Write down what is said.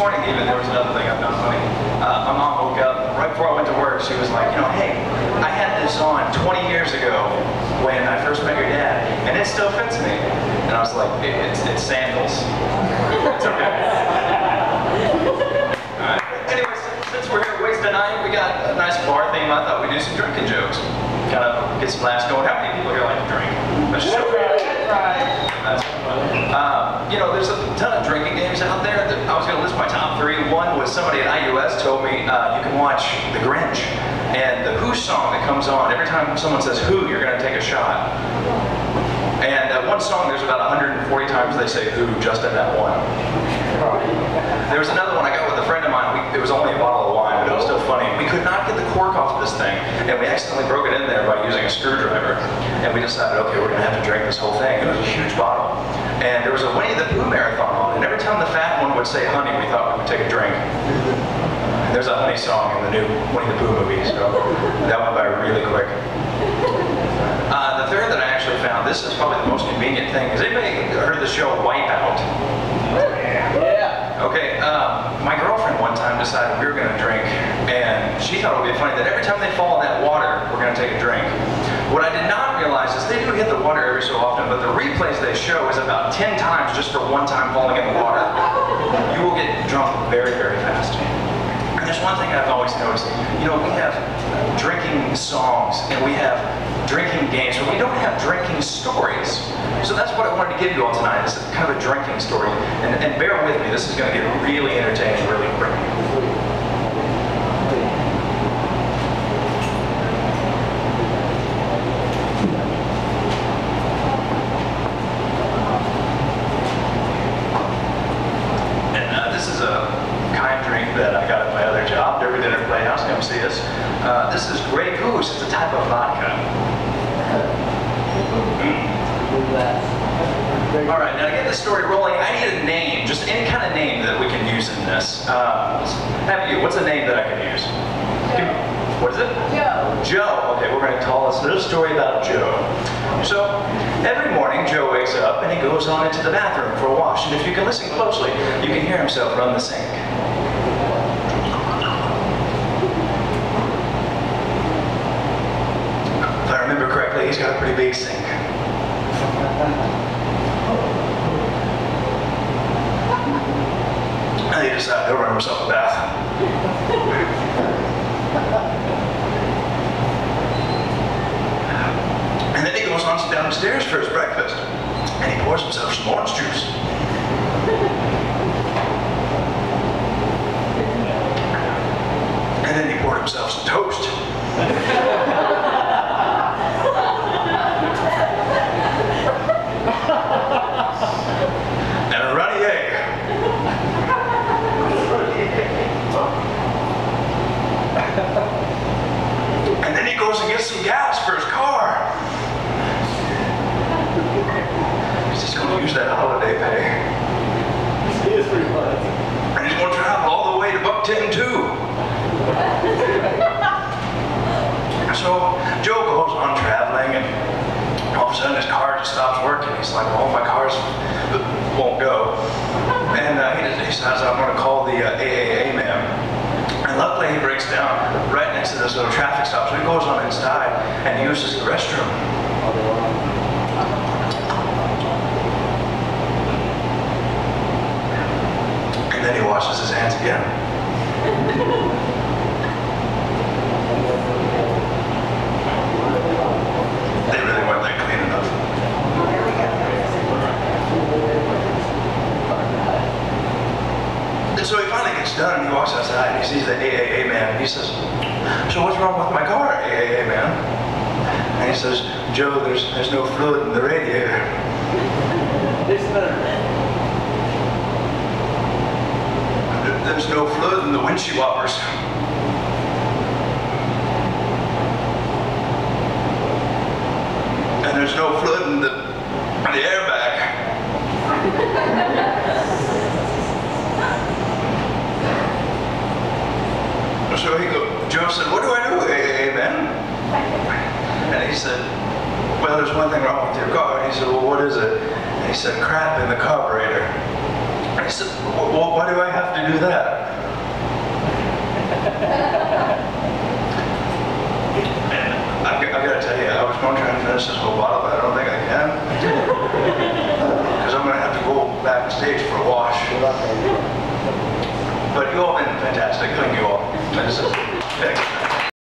morning even, there was another thing I found funny. My mom woke up, right before I went to work, she was like, you know, hey, I had this on 20 years ago when I first met your dad, and it still fits me. And I was like, it's sandals. It's okay. Alright. Anyways, since we're here wasting tonight, we got a nice bar theme. I thought we'd do some drinking jokes. Kind of get some laughs going. How many people here like to drink? That's just That's fun. You know, there's a ton of drinking games out there. I was going to list my top 3. One was somebody at IUS told me you can watch The Grinch, and the Who song that comes on, every time someone says Who, you're going to take a shot. And one song, there's about 140 times they say Who just in that one. There was another one I got with a friend of mine. It was only a bottle of wine, but it was still funny. We could not get the cork off of this thing, and we accidentally broke it in there by using a screwdriver. And we decided, okay, we're going to have to drink this whole thing. It was a huge bottle. And there was a Winnie the Pooh marathon on, and every time the fat one would say honey, we thought we would take a drink. And there's a honey song in the new Winnie the Pooh movie, so that went by really quick. The third that I actually found, this is probably the most convenient thing. Has anybody heard of the show Wipeout? Yeah. Okay, my girlfriend one time decided we were going to drink, and she thought it would be funny that every time they fall in that water, we're going to take a drink. What I did not realize is they do hit the water every so often, but the replays they show is about 10 times just for one time falling in the water. You will get drunk very, very fast. And there's one thing I've always noticed. You know, we have drinking songs, and we have drinking games, but we don't have drinking stories. So that's what I wanted to give you all tonight, is kind of a drinking story. And bear with me, this is going to get really entertaining really quick. And this is a kind drink that I got at my other job, Derby Dinner Playhouse, come see us. This is Grey Goose, it's a type of vodka. Alright, now to get this story rolling, I need a name, just any kind of name that we can use in this. Have you, what's a name that I can use? What is it? Joe. Joe. Okay, we're going to tell us a little story about Joe. So, every morning Joe wakes up and he goes on into the bathroom for a wash. And if you can listen closely, you can hear himself run the sink. If I remember correctly, he's got a pretty big sink. And he decided to run himself a bath. And then he goes on downstairs for his breakfast. And he pours himself some orange juice. And then he poured himself some toast. And a runny egg. And then he goes and gets some gas for his car. He's just going to use that holiday pay. He is pretty much. And he's going to travel all the way to Buckton too. So Joe goes on traveling, and all of a sudden his car just stops working. He's like, oh, my cars won't go. And he decides, I'm going to call the AAA man. And luckily he breaks down right next to this little traffic stop. So he goes on inside and uses the restroom. And then he washes his hands again. They really weren't that clean enough. And so he finally gets done and he walks outside and he sees the AAA man. He says, so what's wrong with my car, AAA man? And he says, Joe, there's no fluid in the radiator. There's no fluid in the windshield wipers. And there's no fluid in the airbag. So Joe said, what do I do, AAA man? And he said, well, there's one thing wrong with your car. And he said, well, what is it? And he said, crap in the carburetor. I said, well, why do I have to do that? And I've got to tell you, I was going to try and finish this whole bottle, but I don't think I can. Because I'm going to have to go backstage for a wash. But you all have been fantastic. Thank you all. Thanks.